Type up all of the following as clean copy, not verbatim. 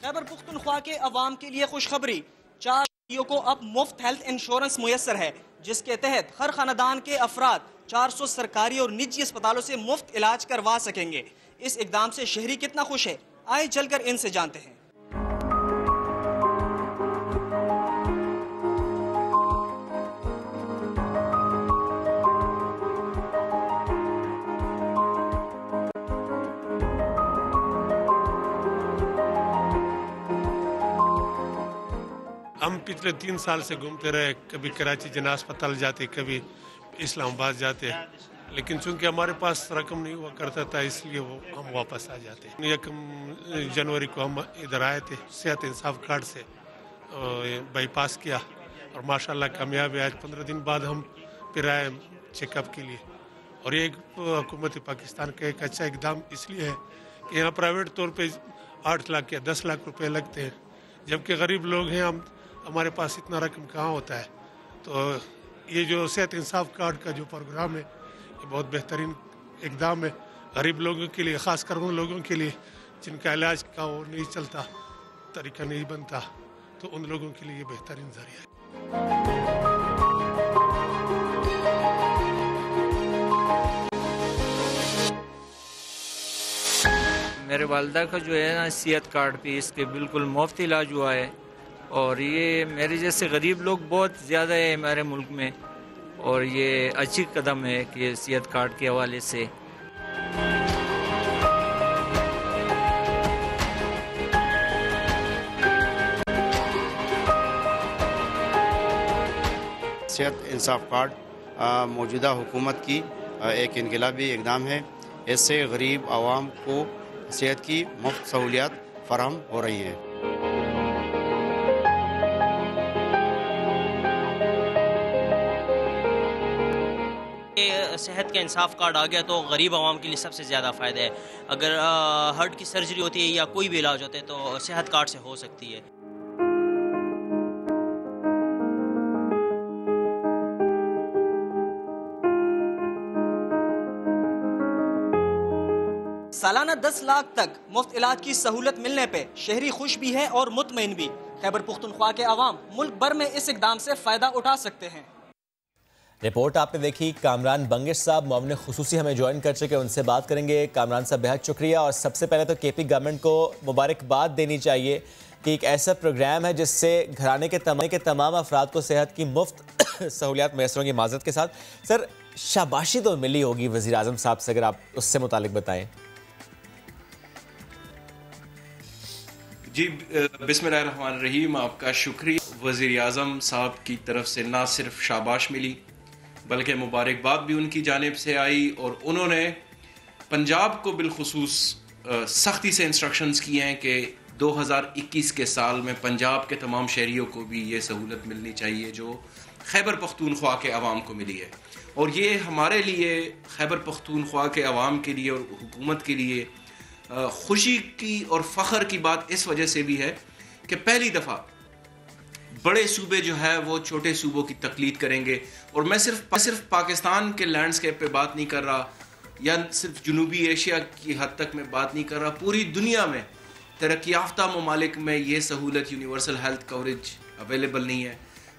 خیبر پختونخوا کے عوام کے لیے خوشخبری، 4 شہریوں کو اب مفت ہیلتھ انشورنس میسر ہے، جس کے تحت ہر خاندان کے افراد 400 سرکاری اور نجی اسپتالوں سے مفت علاج کروا سکیں گے۔ اس اقدام سے شہری کتنا خوش ہے، آئے چل کر ان سے جانتے ہیں۔ ہم پچھلے 3 سال سے گھومتے رہے، کبھی کراچی جناح اسپتال جاتے، کبھی اسلام آباد جاتے، لیکن چونکہ ہمارے پاس رقم نہیں ہوا کرتا تھا اس لیے ہم واپس آ جاتے۔ 1 جنوری کو ہم ادھر آئے تھے، صحت انصاف کارڈ سے بائی پاس کیا اور ماشاءاللہ کامیاب ہے۔ آج 15 دن بعد ہم پھر آئے چیک اپ کے لیے، اور یہ حکومت پاکستان کا ایک اچھا اقدام اس لیے ہے کہ یہاں پرائیویٹ طور پہ 8 لاکھ یا 10 لاکھ روپے لگتے ہیں، جبکہ غریب لوگ ہیں، ہمارے پاس اتنا رقم کہاں ہوتا ہے۔ تو یہ جو صحت انصاف کارڈ کا جو پروگرام ہے یہ بہت بہترین اقدام ہے غریب لوگوں کے لیے، خاص کر ان لوگوں کے لیے جن کا علاج کا وہ نہیں چلتا، طریقہ نہیں بنتا، تو ان لوگوں کے لیے یہ بہترین ذریعہ ہے۔ میرے والدہ کا جو ہے نا صحت کارڈ پہ اس کے بالکل مفت علاج ہوا ہے، اور یہ میرے جیسے غریب لوگ بہت زیادہ ہے ہمارے ملک میں، اور یہ اچھی قدم ہے کہ صحت کارڈ کے حوالے سے۔ صحت انصاف کارڈ موجودہ حکومت کی ایک انقلابی اقدام ہے۔ اس سے غریب عوام کو صحت کی مفت سہولیات فراہم ہو رہی ہیں۔ صحت کا انصاف کارڈ آ گیا تو غریب عوام کے لیے سب سے زیادہ فائدہ ہے۔ اگر ہارٹ کی سرجری ہوتی ہے یا کوئی بھی علاج ہوتا ہے تو صحت کارڈ سے ہو سکتی ہے۔ سالانہ 10 لاکھ تک مفت علاج کی سہولت ملنے پہ شہری خوش بھی ہے اور مطمئن بھی۔ خیبر پختونخوا کے عوام ملک بھر میں اس اقدام سے فائدہ اٹھا سکتے ہیں۔ رپورٹ آپ نے دیکھی، کامران بنگش صاحب معاون خصوصی ہمیں جوائن کر چکے، ان سے بات کریں گے۔ کامران صاحب بہت شکریہ، اور سب سے پہلے تو کے پی گورنمنٹ کو مبارکباد دینی چاہیے کہ ایک ایسا پروگرام ہے جس سے گھرانے کے تمام افراد کو صحت کی مفت سہولیات میسر ہوں گی۔ معذرت کے ساتھ سر، شاباشی تو ملی ہوگی وزیر اعظم صاحب سے، اگر آپ اس سے متعلق بتائیں۔ جی بسم اللہ الرحمن الرحیم، آپ کا شکریہ۔ وزیر اعظم صاحب کی طرف سے نہ صرف شاباش ملی بلکہ مبارکباد بھی ان کی جانب سے آئی، اور انہوں نے پنجاب کو بالخصوص سختی سے انسٹرکشنز کی ہیں کہ 2021 کے سال میں پنجاب کے تمام شہریوں کو بھی یہ سہولت ملنی چاہیے جو خیبر پختونخوا کے عوام کو ملی ہے۔ اور یہ ہمارے لیے، خیبر پختونخوا کے عوام کے لیے اور حکومت کے لیے خوشی کی اور فخر کی بات اس وجہ سے بھی ہے کہ پہلی دفعہ بڑے صوبے جو ہے وہ چھوٹے صوبوں کی تقلید کریں گے۔ اور میں صرف پاکستان کے لینڈسکیپ پہ بات نہیں کر رہا، یا صرف جنوبی ایشیا کی حد تک میں بات نہیں کر رہا، پوری دنیا میں ترقی یافتہ ممالک میں یہ سہولت یونیورسل ہیلتھ کوریج اویلیبل نہیں ہے۔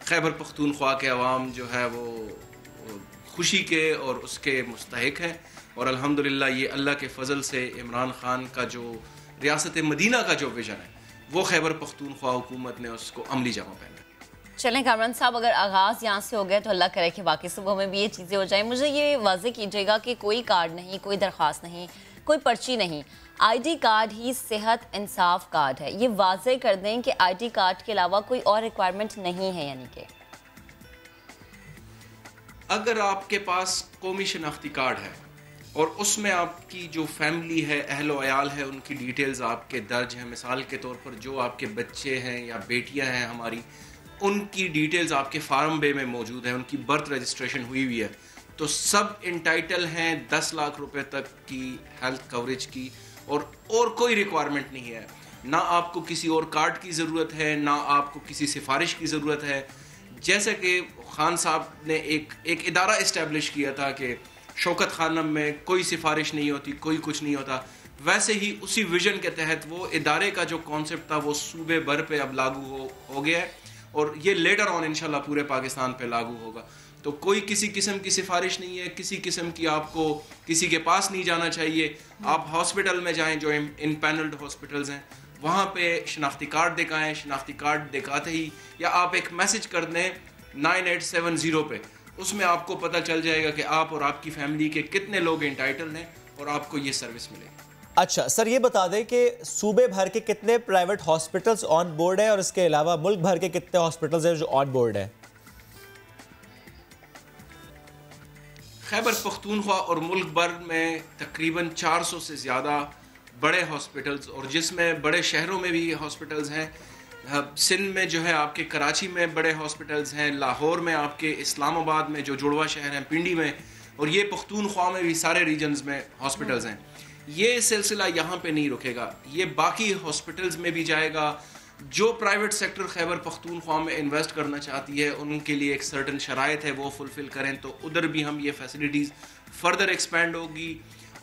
خیبر پختونخوا کے عوام جو ہے وہ خوشی کے اور اس کے مستحق ہیں، اور الحمدللہ یہ اللہ کے فضل سے عمران خان کا جو ریاست مدینہ کا جو ویژن ہے وہ خیبر پختونخوا حکومت نے اس کو عملی جامہ پہنا۔ چلیں کامران صاحب، اگر آغاز یہاں سے ہو گیا تو اللہ کرے کہ باقی صوبوں میں بھی یہ چیزیں ہو جائیں۔ مجھے یہ واضح کیجیے گا کہ کوئی کارڈ نہیں، کوئی درخواست نہیں، کوئی پرچی نہیں، آئی ڈی کارڈ ہی صحت انصاف کارڈ ہے۔ یہ واضح کر دیں کہ آئی ڈی کارڈ کے علاوہ کوئی اور ریکوائرمنٹ نہیں ہے، یعنی کہ اگر آپ کے پاس قومی شناختی کارڈ ہے اور اس میں آپ کی جو فیملی ہے، اہل و عیال ہے، ان کی ڈیٹیلز آپ کے درج ہیں، مثال کے طور پر جو آپ کے بچے ہیں یا بیٹیاں ہیں ہماری، ان کی ڈیٹیلز آپ کے فارم بے میں موجود ہیں، ان کی برتھ رجسٹریشن ہوئی ہوئی ہے، تو سب انٹائٹل ہیں 10 لاکھ روپے تک کی ہیلتھ کوریج کی، اور کوئی ریکوائرمنٹ نہیں ہے۔ نہ آپ کو کسی اور کارڈ کی ضرورت ہے، نہ آپ کو کسی سفارش کی ضرورت ہے۔ جیسے کہ خان صاحب نے ایک ادارہ اسٹیبلش کیا تھا کہ شوکت خانم میں کوئی سفارش نہیں ہوتی، کوئی کچھ نہیں ہوتا، वैसे ही उसी विजन के तहत वो इदारे का जो कॉन्सेप्ट था वो सूबे भर पे अब लागू हो गया है और ये लेटर ऑन इंशाल्लाह पूरे पाकिस्तान पे लागू होगा। तो कोई किसी किस्म की सिफारिश नहीं है, किसी किस्म की आपको किसी के पास नहीं जाना चाहिए। आप हॉस्पिटल में जाएं जो इन पैनल्ड हॉस्पिटल्स हैं, वहाँ पे शनाख्ती कार्ड दिखाएं, शनाख्ती कार्ड दिखाते ही या आप एक मैसेज कर दें 9870 पे, उसमें आपको पता चल जाएगा कि आप और आपकी फैमिली के कितने लोग इंटाइटल हैं और आपको ये सर्विस मिलेगी। अच्छा सर, ये बता दें कि सूबे भर के कितने प्राइवेट हॉस्पिटल्स ऑन बोर्ड है और इसके अलावा मुल्क भर के कितने हॉस्पिटल्स हैं जो ऑन बोर्ड है? खैबर पख्तूनख्वा और मुल्क भर में तकरीबन 400 से ज़्यादा बड़े हॉस्पिटल्स और जिसमें बड़े शहरों में भी हॉस्पिटल्स हैं। सिंध में जो है आपके कराची में बड़े हॉस्पिटल्स हैं, लाहौर में आपके, इस्लामाबाद में जो जुड़वा शहर हैं पिंडी में, और ये पख्तूनख्वा में भी सारे रीजन्स में हॉस्पिटल्स हैं। ये सिलसिला यहाँ पे नहीं रुकेगा, ये बाकी हॉस्पिटल्स में भी जाएगा। जो प्राइवेट सेक्टर खैबर पख्तूनख्वा में इन्वेस्ट करना चाहती है उनके लिए एक सर्टन शराइत है वो फुलफिल करें, तो उधर भी हम ये फैसिलिटीज़ फर्दर एक्सपेंड होगी।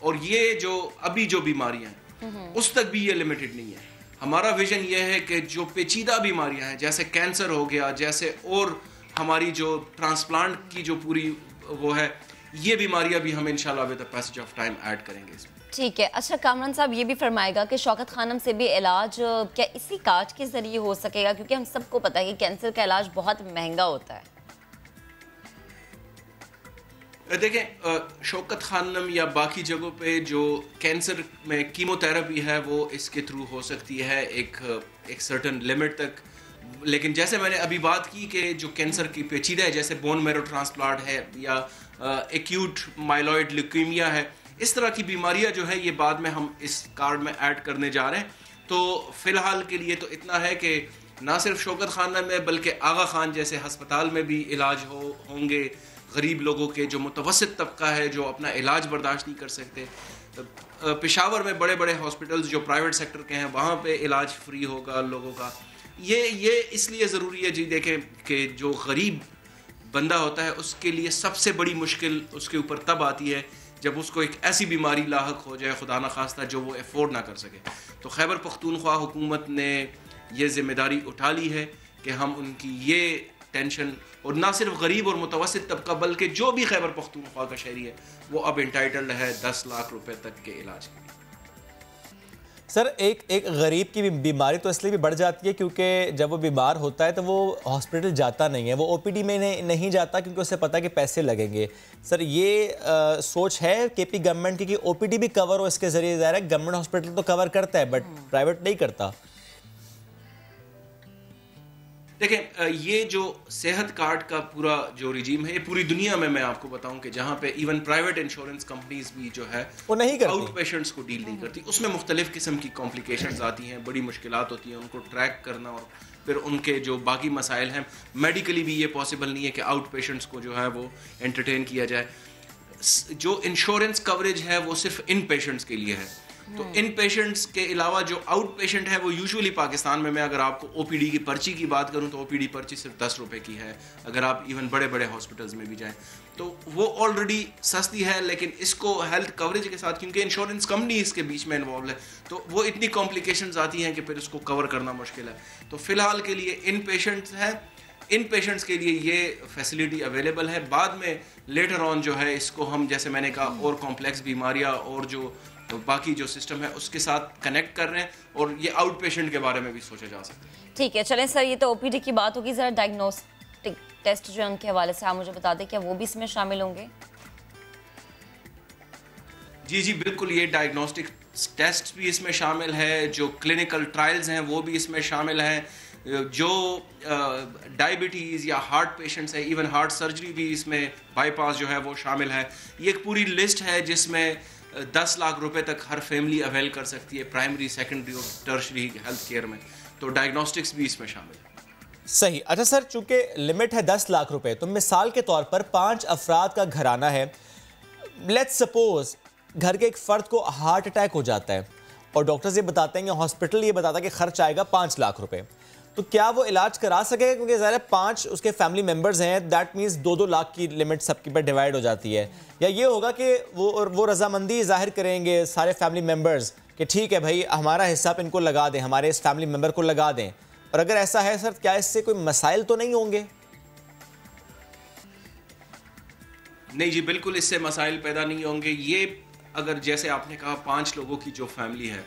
और ये जो अभी जो बीमारियाँ हैं उस तक भी ये लिमिटेड नहीं है। हमारा विजन ये है कि जो पेचीदा बीमारियाँ हैं जैसे कैंसर हो गया, जैसे और हमारी जो ट्रांसप्लांट की जो पूरी वो है, ये बीमारियाँ भी हम इंशाल्लाह with the passage of time add करेंगे इसमें। ठीक है। अच्छा कामरान साहब, ये भी फरमाएगा कि शौकत खानम से भी इलाज क्या इसी कार्ड के जरिए हो सकेगा, क्योंकि हम सबको पता है कि कैंसर का इलाज बहुत महंगा होता है। देखें, शौकत खानम या बाकी जगहों पे जो कैंसर में कीमोथेरेपी है वो इसके थ्रू हो सकती है एक सर्टन लिमिट तक, लेकिन जैसे मैंने अभी बात की कि जो कैंसर की पेचीदा है जैसे बोन मैरो ट्रांसप्लांट है या एक्यूट माइलॉइड ल्यूकीमिया है, इस तरह की बीमारियां जो है ये बाद में हम इस कार्ड में ऐड करने जा रहे हैं। तो फ़िलहाल के लिए तो इतना है कि ना सिर्फ शौकत खाना में बल्कि आगा खान जैसे हस्पताल में भी इलाज होंगे गरीब लोगों के, जो मुतवस्सित तबका है जो अपना इलाज बर्दाश्त नहीं कर सकते। पेशावर में बड़े बड़े हॉस्पिटल्स जो प्राइवेट सेक्टर के हैं वहाँ पे इलाज फ्री होगा लोगों का। ये इसलिए ज़रूरी है जी, देखें कि जो गरीब बंदा होता है उसके लिए सबसे बड़ी मुश्किल उसके ऊपर तब आती है जब उसको एक ऐसी बीमारी लाहक हो जाए खुदा न खास्ता जो वो अफोर्ड ना कर सके। तो खैबर पख्तूनख्वा हुकूमत ने ये जिम्मेदारी उठा ली है कि हम उनकी ये टेंशन, और ना सिर्फ गरीब और मुतवस्सित तबका बल्कि जो भी खैबर पख्तूनख्वा का शहरी है वो अब इंटाइटल्ड है 10 लाख रुपए तक के इलाज के लिए। सर एक गरीब की बीमारी तो इसलिए भी बढ़ जाती है क्योंकि जब वो बीमार होता है तो वो हॉस्पिटल जाता नहीं है, वो ओपीडी में नहीं जाता क्योंकि उसे पता है कि पैसे लगेंगे। सर ये सोच है केपी गवर्नमेंट की कि ओपीडी भी कवर हो इसके जरिए? ज़ाहिर है गवर्नमेंट हॉस्पिटल तो कवर करता है बट प्राइवेट नहीं करता। देखें, ये जो सेहत कार्ड का पूरा जो रिजीम है ये पूरी दुनिया में मैं आपको बताऊं कि जहाँ पे इवन प्राइवेट इंश्योरेंस कंपनीज भी जो है वो नहीं करती, आउट पेशेंट्स को डील नहीं करती। उसमें मुख्तलिफ किस्म की कॉम्प्लिकेशंस आती हैं, बड़ी मुश्किलात होती हैं उनको ट्रैक करना, और फिर उनके जो बाकी मसाइल हैं मेडिकली भी ये पॉसिबल नहीं है कि आउट पेशेंट्स को जो है वो एंटरटेन किया जाए। जो इंश्योरेंस कवरेज है वो सिर्फ इन पेशेंट्स के लिए है। तो इन पेशेंट्स के अलावा जो आउट पेशेंट है वो यूजुअली पाकिस्तान में मैं अगर आपको ओपीडी की पर्ची की बात करूं तो ओपीडी पर्ची सिर्फ 10 रुपए की है। अगर आप इवन बड़े बड़े हॉस्पिटल्स में भी जाएं तो वो ऑलरेडी सस्ती है, लेकिन इसको हेल्थ कवरेज के साथ क्योंकि इंश्योरेंस कंपनी इसके बीच में इन्वॉल्व है तो वो इतनी कॉम्प्लिकेशंस आती हैं कि फिर इसको कवर करना मुश्किल है। तो फिलहाल के लिए इन पेशेंट्स हैं, इन पेशेंट्स के लिए ये फैसिलिटी अवेलेबल है। बाद में लेटर ऑन जो है इसको हम जैसे मैंने कहा और कॉम्प्लेक्स बीमारियां और जो तो बाकी जो सिस्टम है उसके साथ कनेक्ट कर रहे हैं, और ये आउट पेशेंट के बारे में भी सोचा जा सकता है। ठीक है, चलें सर, ये तो ओपीडी की बात होगी। ज़रा डायग्नोस्टिक टेस्ट जो है उनके हवाले से आप मुझे बता दें, क्या वो भी इसमें शामिल होंगे? जी बिल्कुल, ये डायग्नोस्टिक टेस्ट भी इसमें शामिल है, जो क्लिनिकल ट्रायल्स हैं वो भी इसमें शामिल हैं, जो डायबिटीज़ या हार्ट पेशेंट्स है, इवन हार्ट सर्जरी भी इसमें बाईपास जो है वो शामिल है। ये एक पूरी लिस्ट है जिसमें 10 लाख रुपए तक हर फैमिली अवेल कर सकती है प्राइमरी, सेकेंडरी और टर्शरी हेल्थ केयर में। तो डायग्नोस्टिक्स भी इसमें शामिल है। सही। अच्छा सर, चूंकि लिमिट है 10 लाख रुपए, तो मिसाल के तौर पर 5 अफराद का घराना है, लेट्स सपोज घर के एक फर्द को हार्ट अटैक हो जाता है और डॉक्टर्स ये बताते हैं कि हॉस्पिटल ये बताता है कि खर्च आएगा 5 लाख रुपए, تو کیا وہ علاج کرا سکے گا؟ کیونکہ ظاہر ہے 5 اس کے فیملی ممبرز ہیں، دیٹ مینس 2-2 لاکھ کی لمٹ سب کی پر ڈیوائیڈ ہو جاتی ہے. یا یہ ہوگا کہ وہ رضامندی ظاہر کریں گے سارے فیملی ممبرز کہ ٹھیک ہے بھائی ہمارا حصہ آپ ان کو لگا دیں، ہمارے اس فیملی ممبر کو لگا دیں. اور اگر ایسا ہے سر، کیا اس سے کوئی مسائل تو نہیں ہوں گے؟ نہیں جی، بالکل اس سے مسائل پیدا نہیں ہوں گے. یہ اگر جیسے آپ نے کہا 5 لوگوں کی جو فیملی ہے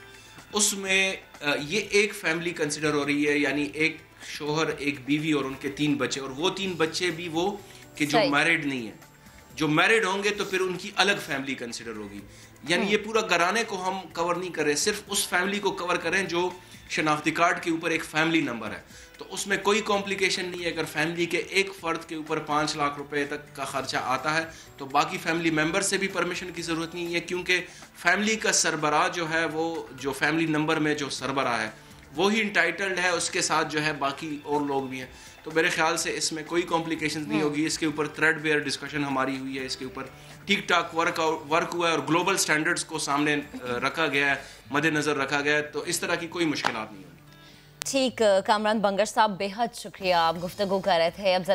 اس میں یہ ایک فیملی کنسیڈر ہو رہی ہے، یعنی ایک شوہر، ایک بیوی اور ان کے 3 بچے، اور وہ 3 بچے بھی وہ کہ جو میرڈ نہیں ہیں. جو میرڈ ہوں گے تو پھر ان کی الگ فیملی کنسیڈر ہوگی. یعنی یہ پورا گھرانے کو ہم کور نہیں کر رہے، صرف اس فیملی کو کور کریں جو شناختی کارڈ کے اوپر ایک فیملی نمبر ہے. تو اس میں کوئی کمپلیکیشن نہیں ہے. اگر فیملی کے ایک فرد کے اوپر 5 لاکھ روپے تک کا خرچہ آتا ہے تو باقی فیملی ممبر سے بھی پرمیشن کی ضرورت نہیں ہے، کیونکہ فیملی کا سربراہ جو ہے وہ جو فیملی نمبر میں جو سربراہ ہے وہی انٹائٹلڈ ہے، اس کے ساتھ جو ہے باقی اور لوگ بھی ہیں. تو میرے خیال سے اس میں کوئی کمپلیکیشنز نہیں ہوگی. اس کے اوپر تھریڈ بیئر ڈسکشن ہماری ہوئی ہے، اس کے اوپر ٹھیک ٹھاک ورک ہوا ہے اور گلوبل سٹینڈرڈز کو سامنے رکھا گیا ہے، مد نظر رکھا گیا ہے. تو اس طرح کی کوئی مشکلات نہیں ہوگی. ٹھیک، کامران بنگش صاحب بے حد شکریہ، آپ گفتگو کر رہے تھے. اب ذرا